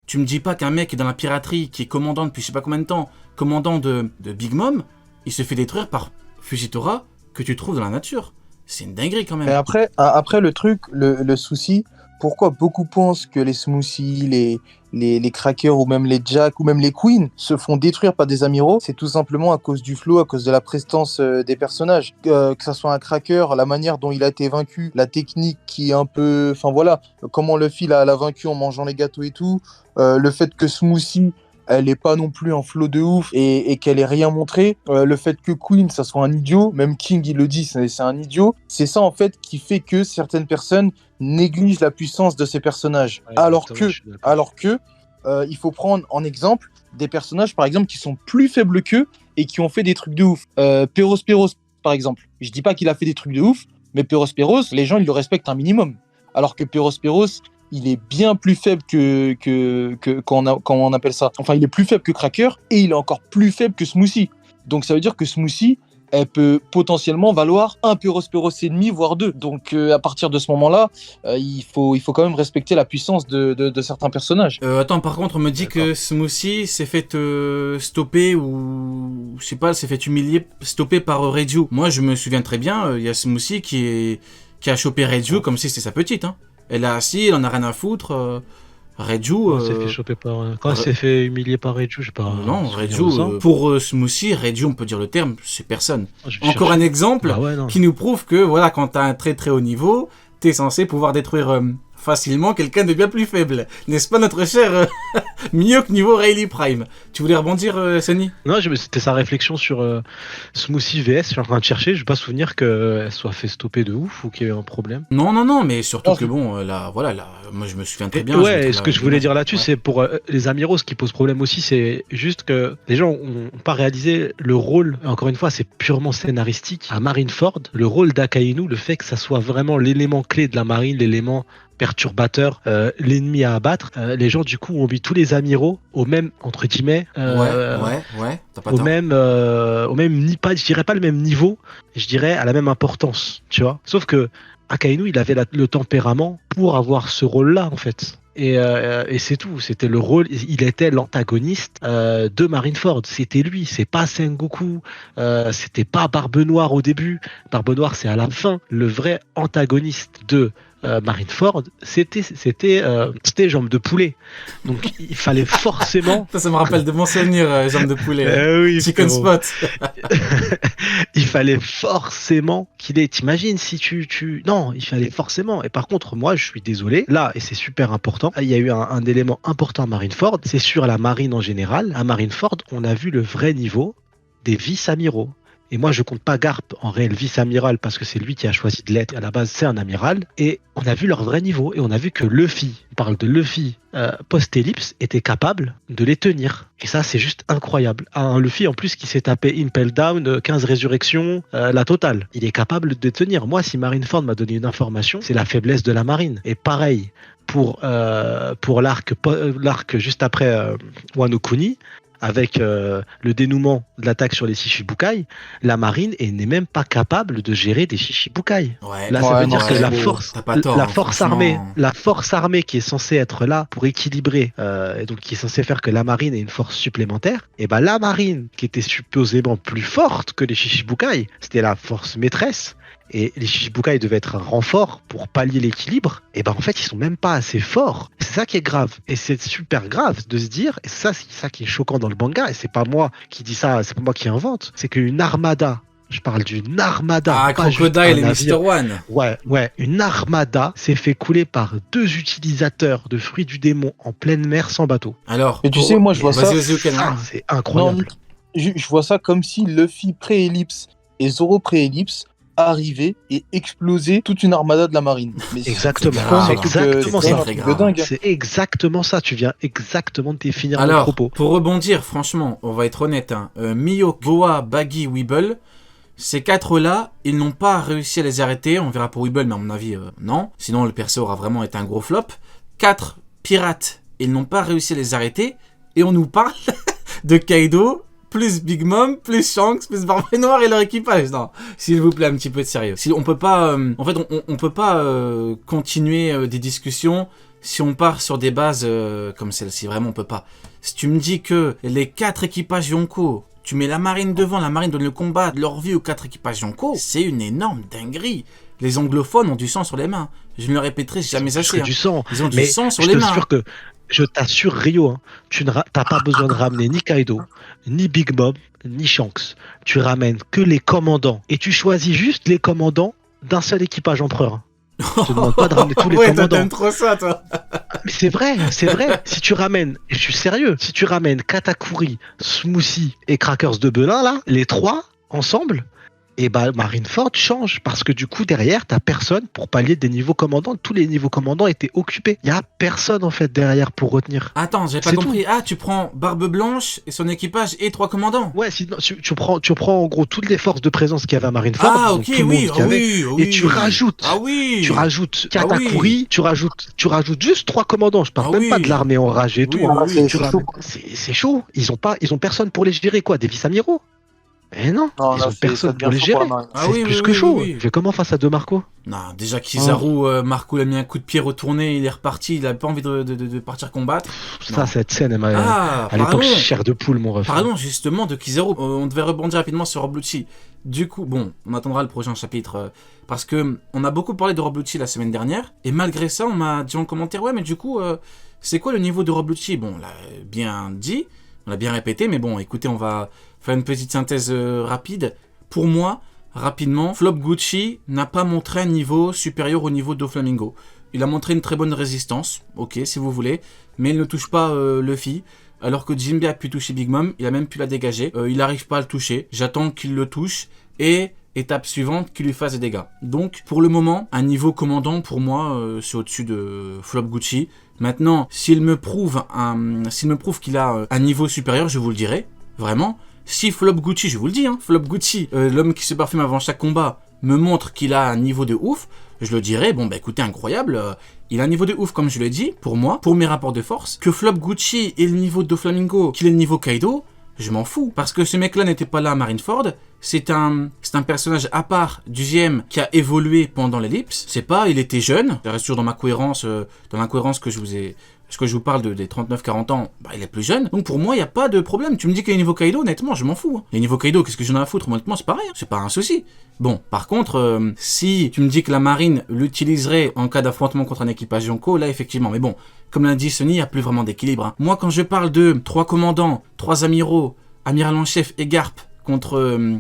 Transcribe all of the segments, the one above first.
Tu me dis pas qu'un mec qui est dans la piraterie, qui est commandant depuis je sais pas combien de temps, commandant de Big Mom, il se fait détruire par Fujitora que tu trouves dans la nature. C'est une dinguerie quand Mais même. après le truc, le souci, pourquoi beaucoup pensent que les smoothies, les crackers ou même les jacks ou même les queens se font détruire par des amiraux, c'est tout simplement à cause du flow, à cause de la prestance des personnages. Que ça soit un cracker, la manière dont il a été vaincu, la technique qui est un peu... Enfin voilà, comment Luffy l'a vaincu en mangeant les gâteaux et tout, le fait que Smoothie... Elle est pas non plus en flow de ouf et qu'elle ait rien montré. Le fait que Queen, ça soit un idiot, même King, il le dit, c'est un idiot. C'est ça, en fait, qui fait que certaines personnes négligent la puissance de ces personnages. Ouais, alors exactement, je suis d'accord. que il faut prendre en exemple des personnages, par exemple, qui sont plus faibles qu'eux et qui ont fait des trucs de ouf. Peros, par exemple. Je dis pas qu'il a fait des trucs de ouf, mais Peros, les gens, ils le respectent un minimum. Alors que Peros, il est bien plus faible comment on appelle ça. Enfin, il est plus faible que Cracker et il est encore plus faible que Smoothie. Donc ça veut dire que Smoothie, elle peut potentiellement valoir un Peros et demi, voire deux. Donc à partir de ce moment-là, il faut quand même respecter la puissance de certains personnages. Attends, par contre, on me dit D'accord. que Smoothie s'est fait stopper ou je sais pas, s'est fait humilier, stopper par Reiju. Moi, je me souviens très bien, il y a Smoothie qui a chopé Reiju comme si c'était sa petite. Hein. Elle a assis, elle en a rien à foutre. Reiju. Quand elle s'est fait choper quand elle s'est fait humilier par Reiju, j'ai pas. Non, souvenir Reiju, de ça. pour Smoothie, Reiju, on peut dire le terme, c'est personne. Ah, je vais Encore chercher. un exemple Bah ouais, non. qui nous prouve que voilà, quand t'as un très très haut niveau, t'es censé pouvoir détruire facilement quelqu'un de bien plus faible. N'est-ce pas notre cher mieux que niveau Rayleigh Prime? Tu voulais rebondir, Sunny? Non, c'était sa réflexion sur Smoothie VS. Je suis en train de chercher. Je vais pas souvenir qu'elle soit fait stopper de ouf ou qu'il y ait eu un problème. Non, mais surtout Non, que bon, là, voilà, là, moi je me souviens très Et bien. ouais, et ce que je voulais dire là-dessus, ouais. c'est pour les amiraux, ce qui pose problème aussi, c'est juste que les gens n'ont pas réalisé le rôle, encore une fois, c'est purement scénaristique. À Marineford, le rôle d'Akainu, le fait que ça soit vraiment l'élément clé de la marine, l'élément perturbateur, l'ennemi à abattre, les gens du coup ont mis tous les amiraux au même, entre guillemets, Ouais, t'as pas au tort. même pas, je dirais pas le même niveau, je dirais à la même importance, tu vois. Sauf que Akainu, il avait le tempérament pour avoir ce rôle-là, en fait. Et c'est tout. C'était le rôle. Il était l'antagoniste de Marineford. C'était lui. C'est pas Sengoku. C'était pas Barbe Noire au début. Barbe Noire, c'est à la fin. Le vrai antagoniste de Marineford, c'était Jambe de Poulet. Donc il fallait forcément. Ça me rappelle de mon souvenir, jambe de poulet. Oui, Chicken frérot. spot. Il fallait forcément qu'il ait. T'imagines si Non, il fallait forcément. Et par contre, moi, je suis désolé. Là, et c'est super important, il y a eu un élément important à Marineford. C'est sur la marine en général. À Marineford, on a vu le vrai niveau des vice-amiraux. Et moi, je compte pas Garp en réel vice-amiral parce que c'est lui qui a choisi de l'être. À la base, c'est un amiral. Et on a vu leur vrai niveau. Et on a vu que Luffy, on parle de Luffy post-ellipse, était capable de les tenir. Et ça, c'est juste incroyable. Un Luffy, en plus, qui s'est tapé Impel Down, 15 résurrections, la totale. Il est capable de tenir. Moi, si Marineford m'a donné une information, c'est la faiblesse de la marine. Et pareil, pour l'arc juste après Wano Kuni, avec le dénouement de l'attaque sur les Shichibukai, la marine n'est même pas capable de gérer des Shichibukai. Ouais, Là, ça veut dire que ouais, la t'as pas tort, force franchement. armée qui est censée être là pour équilibrer, et donc qui est censée faire que la marine ait une force supplémentaire, et ben la marine qui était supposément plus forte que les Shichibukai, c'était la force maîtresse. Et les Shichibukai devaient être un renfort pour pallier l'équilibre, et ben en fait ils sont même pas assez forts. C'est ça qui est grave, et c'est super grave de se dire, et c'est ça qui est choquant dans le manga, et c'est pas moi qui dis ça, c'est pas moi qui invente, c'est qu'une armada, je parle d'une armada, Ah, pas juste Crocodile un et Mr. navire. One. Ouais, une armada s'est fait couler par 2 utilisateurs de fruits du démon en pleine mer sans bateau. Alors, Et tu sais, moi, je vois ça. Vas-y, auquel, Ça, hein. c'est Non, incroyable. je vois ça comme si Luffy pré-ellipse et Zoro pré-ellipse arrivaient et explosaient toute une armada de la marine. Mais Exactement, c'est grave, c'est hein. exactement C'est ça. très truc de grave. dingue. C'est exactement ça. Tu viens exactement de définir mon Alors, propos. pour rebondir, franchement, on va être honnête, hein. Mio, Goa, Baggy, Weeble, ces 4-là, ils n'ont pas réussi à les arrêter. On verra pour Weeble, mais à mon avis, non. Sinon, le perso aura vraiment été un gros flop. 4 pirates, ils n'ont pas réussi à les arrêter. Et on nous parle de Kaido, plus Big Mom, plus Shanks, plus Barbe Noire et leur équipage. Non, s'il vous plaît, un petit peu de sérieux. On peut pas, en fait, on peut pas continuer des discussions si on part sur des bases comme celle-ci, vraiment on peut pas. Si tu me dis que les 4 équipages Yonko, tu mets la marine devant, la marine donne le combat de leur vie aux 4 équipages Yonko, c'est une énorme dinguerie. Les anglophones ont du sang sur les mains. Je me le répéterai jamais assez. Du sang. Ils ont du sang sur les mains. Je t'assure, Rio, hein, tu n'as pas besoin de ramener ni Kaido, ni Big Mom, ni Shanks. Tu ramènes que les commandants. Et tu choisis juste les commandants d'un seul équipage empereur. Je te demande pas de ramener tous les commandants. T'aimes trop ça, toi. Mais c'est vrai. Si tu ramènes, et je suis sérieux, si tu ramènes Katakuri, Smoothie et Crackers de Belin, là, les 3 ensemble, et bah Marineford change parce que du coup derrière t'as personne pour pallier des niveaux commandants. Tous les niveaux commandants étaient occupés. Il y a personne en fait derrière pour retenir. Attends, j'ai pas compris. Tout. Ah, tu prends Barbe Blanche et son équipage et 3 commandants. Ouais, sinon tu prends en gros toutes les forces de présence qu'il y avait à Marineford. Ah ok, oui, et tu rajoutes. Ah oui. Tu rajoutes Katakuri. Tu rajoutes juste 3 commandants. Je parle même pas de l'armée enragée et tout. C'est chaud. Ils ont personne pour les gérer quoi, des vice-amiraux. Mais non, ils ont personne pour les gérer. C'est plus que chaud. Je fais comment face à 2 Marco? Non, déjà Kizaru, Marco il a mis un coup de pied retourné, il est reparti, il a pas envie de partir combattre. Ça, cette scène, elle m'a à l'époque chair de poule, mon ref. Parlons justement de Kizaru. On devait rebondir rapidement sur Rob Lucci. Du coup, bon, on attendra le prochain chapitre parce que on a beaucoup parlé de Rob Lucci la semaine dernière et malgré ça, on m'a dit en commentaire ouais, mais du coup, c'est quoi le niveau de Rob Lucci? Bon, on l'a bien dit, on l'a bien répété, mais bon, écoutez, on va faire une petite synthèse rapide. Pour moi, rapidement, Flop Gucci n'a pas montré un niveau supérieur au niveau d'Oflamingo. Il a montré une très bonne résistance, ok, si vous voulez, mais il ne touche pas Luffy, alors que Jinbe a pu toucher Big Mom, il a même pu la dégager. Il n'arrive pas à le toucher, j'attends qu'il le touche, et étape suivante, qu'il lui fasse des dégâts. Donc, pour le moment, un niveau commandant, pour moi, c'est au-dessus de Flop Gucci. Maintenant, s'il me prouve qu'il a un niveau supérieur, je vous le dirai, vraiment. Si Flop Gucci, je vous le dis, Flop Gucci, l'homme qui se parfume avant chaque combat, me montre qu'il a un niveau de ouf, je le dirais, bon bah écoutez, incroyable, il a un niveau de ouf comme je l'ai dit, pour moi, pour mes rapports de force, que Flop Gucci ait le niveau de Flamingo, qu'il ait le niveau Kaido, je m'en fous, parce que ce mec-là n'était pas là à Marineford, c'est un personnage à part du GM qui a évolué pendant l'ellipse, c'est pas, il était jeune, je reste toujours dans ma cohérence, dans l'incohérence que je vous parle des 39-40 ans, bah il est plus jeune. Donc pour moi, il n'y a pas de problème. Tu me dis qu'il y a niveau Kaido, honnêtement, je m'en fous. Les niveaux Kaido, qu'est-ce que j'en ai à foutre? Honnêtement, c'est pareil. C'est pas un souci. Bon, par contre, si tu me dis que la marine l'utiliserait en cas d'affrontement contre un équipage Yonko, là, effectivement. Mais bon, comme l'a dit Sony, il n'y a plus vraiment d'équilibre. Moi, quand je parle de 3 commandants, 3 amiraux, amiral en chef et Garp contre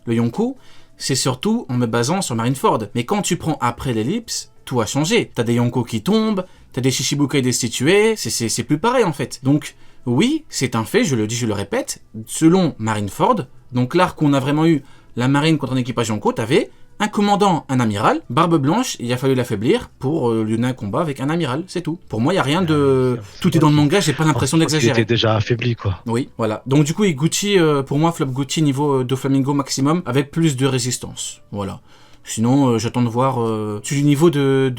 le Yonko, c'est surtout en me basant sur Marineford. Mais quand tu prends après l'ellipse, tout a changé. T'as des Yonko qui tombent, t'as des Shichibukai destitués, c'est plus pareil en fait. Donc oui, c'est un fait, je le dis, je le répète, selon Marineford, donc l'arc où on a vraiment eu la marine contre un équipage Yonko, t'avais un commandant, un amiral, barbe blanche, il a fallu l'affaiblir pour lui donner un combat avec un amiral, c'est tout. Pour moi, il n'y a rien de... Tout est dans le manga, j'ai pas l'impression d'exagérer. Il était déjà affaibli, quoi. Oui, voilà. Donc du coup, Gucci, pour moi, Flop Gucci niveau Doflamingo maximum, avec plus de résistance. Voilà. Sinon, j'attends de voir au-dessus du niveau de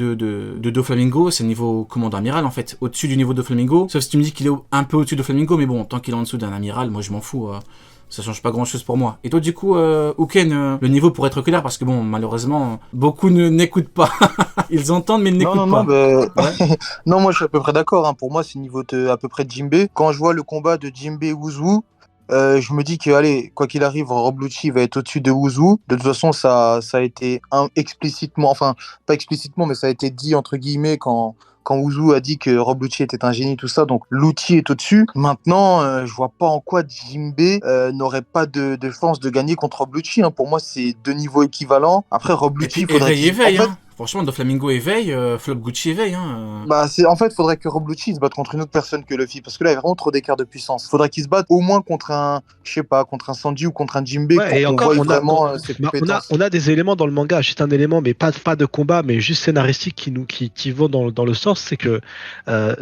Doflamingo, c'est le niveau commandant amiral en fait. Au-dessus du niveau de Doflamingo, sauf si tu me dis qu'il est un peu au-dessus de Doflamingo, mais bon, tant qu'il est en dessous d'un amiral, moi je m'en fous. Ça change pas grand-chose pour moi. Et toi, du coup, Uken, le niveau pour être clair, parce que bon, malheureusement, beaucoup n'écoutent pas. Ils entendent, mais ils n'écoutent pas. Ouais. Non, moi je suis à peu près d'accord. Pour moi, c'est niveau à peu près de Jinbe. Quand je vois le combat de Jinbe et Uzu, je me dis que, allez, quoi qu'il arrive, Rob Lucci va être au-dessus de Uzu. De toute façon, ça a été explicitement, enfin, pas explicitement, mais ça a été dit, entre guillemets, quand Uzu a dit que Rob Lucci était un génie, tout ça, donc Lucci est au-dessus. Maintenant, je vois pas en quoi Jinbe n'aurait pas de chance de gagner contre Rob Lucci. Pour moi, c'est 2 niveaux équivalents. Après, Rob Lucci, il faudrait éveille. Franchement, Doflamingo éveille, Flop Gucci éveille. En fait, faudrait que Rob Lucci se batte contre une autre personne que Luffy, parce que là, il y a vraiment trop d'écart de puissance. Faudrait qu'il se batte au moins contre un Sanji ou contre un Jinbe. Ouais, et encore, on a des éléments dans le manga, juste un élément, mais pas de combat, mais juste scénaristique qui vont dans le sens, c'est que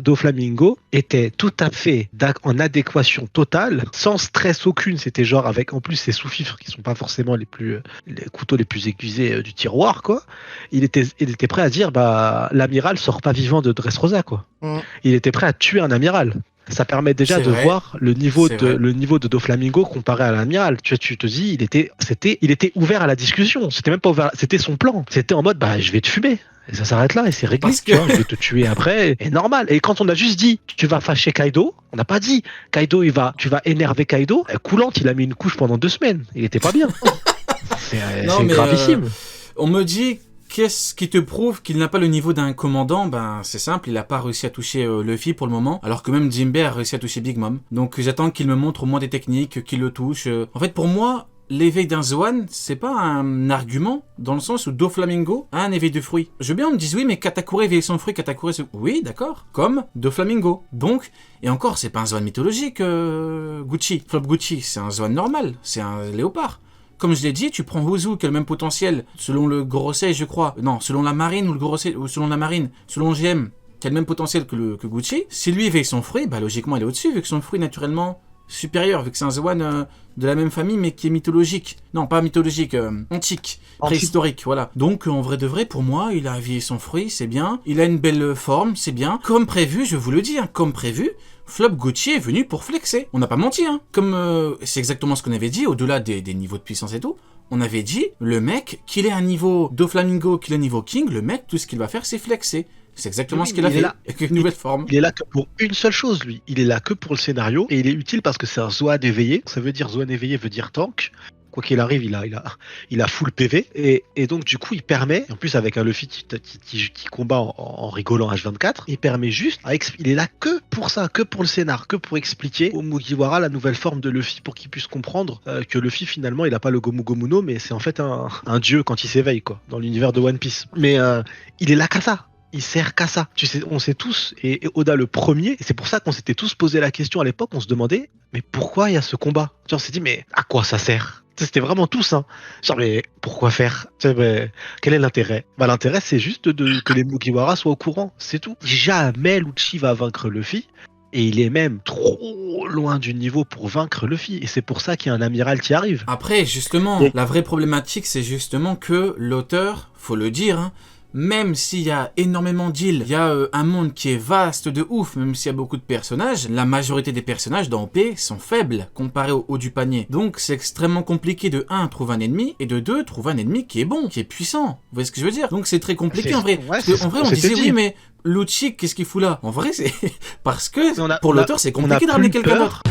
Doflamingo était tout à fait en adéquation totale, sans stress aucune. C'était genre avec en plus ces sous-fifres qui sont pas forcément les couteaux les plus aiguisés du tiroir, quoi. Il était prêt à dire l'amiral sort pas vivant de Dressrosa, quoi. Il était prêt à tuer un amiral. Ça permet déjà C'est de vrai. voir le C'est vrai. niveau de Doflamingo comparé à l'amiral. Tu te dis, il était ouvert à la discussion. C'était même pas ouvert, c'était son plan. C'était en mode, bah, je vais te fumer. Et ça s'arrête là et c'est réglé. Parce que Tu vois, je vais te tuer après. Et normal. Et quand on a juste dit, tu vas fâcher Kaido, on n'a pas dit, Kaido, tu vas énerver Kaido. Coulante, il a mis une couche pendant 2 semaines. Il était pas bien. non, C'est mais gravissime. on me dit qu'est-ce qui te prouve qu'il n'a pas le niveau d'un commandant? Ben c'est simple, il a pas réussi à toucher Luffy pour le moment, alors que même Jinbei a réussi à toucher Big Mom. Donc j'attends qu'il me montre au moins des techniques, qu'il le touche. En fait pour moi, l'éveil d'un Zoan, c'est pas un argument, dans le sens où Doflamingo a un éveil de fruit. Je veux bien on me dise oui mais Katakura éveille son fruit, Katakura oui d'accord, comme Doflamingo. Donc, et encore c'est pas un Zoan mythologique Gucci, Flop Gucci, c'est un Zoan normal, c'est un léopard. Comme je l'ai dit, tu prends Wuzu qui a le même potentiel selon le Gorosei, je crois. Non, selon la marine ou le Gorosei, ou selon la marine, selon GM, qui a le même potentiel que Gucci. Si lui éveille son fruit, bah logiquement il est au-dessus, vu que son fruit est naturellement supérieur, vu que c'est un Zoan de la même famille mais qui est mythologique. Non, pas mythologique, antique, préhistorique, voilà. Donc en vrai de vrai, pour moi, il a éveillé son fruit, c'est bien. Il a une belle forme, c'est bien. Comme prévu, je vous le dis, hein, comme prévu. Flop Gucci est venu pour flexer. On n'a pas menti, hein. Comme c'est exactement ce qu'on avait dit, au-delà des niveaux de puissance et tout. On avait dit, le mec, qu'il ait un niveau Doflamingo, qu'il ait un niveau King, le mec, tout ce qu'il va faire, c'est flexer. C'est exactement Oui, ce qu'il a il est fait, là. avec une nouvelle forme. Il est là que pour une seule chose, lui. Il est là que pour le scénario et il est utile parce que c'est un Zoan éveillé. Ça veut dire Zoan éveillé veut dire tank. Quoi qu'il arrive, il a full PV et donc du coup il permet, en plus avec un Luffy qui combat en rigolant H24, il permet juste, il est là que pour ça, que pour le scénar, que pour expliquer au Mugiwara la nouvelle forme de Luffy pour qu'il puisse comprendre que Luffy finalement il a pas le Gomu Gomu no mais c'est en fait un dieu quand il s'éveille quoi, dans l'univers de One Piece. Mais il est là qu'à ça. Il sert qu'à ça. Tu sais, on sait tous, et Oda le premier, et c'est pour ça qu'on s'était tous posé la question à l'époque, on se demandait, mais pourquoi il y a ce combat? Genre, on s'est dit, mais à quoi ça sert? C'était vraiment tous, hein. Genre, mais pourquoi faire? Tu sais, mais quel est l'intérêt? Bah, l'intérêt, c'est juste que les Mugiwara soient au courant, c'est tout. Jamais Lucci va vaincre Luffy, et il est même trop loin du niveau pour vaincre Luffy, et c'est pour ça qu'il y a un amiral qui arrive. Après, justement, la vraie problématique, c'est justement que l'auteur, faut le dire, hein, même s'il y a énormément d'îles, il y a un monde qui est vaste de ouf, même s'il y a beaucoup de personnages, la majorité des personnages dans OP sont faibles comparés au haut du panier. Donc c'est extrêmement compliqué de 1 trouver un ennemi, et de 2 trouver un ennemi qui est bon, qui est puissant. Vous voyez ce que je veux dire? Donc c'est très compliqué en vrai. Ouais, Parce qu'en vrai on disait oui mais Lucci, qu'est-ce qu'il fout là? En vrai c'est parce que pour l'auteur c'est compliqué de ramener quelqu'un d'autre.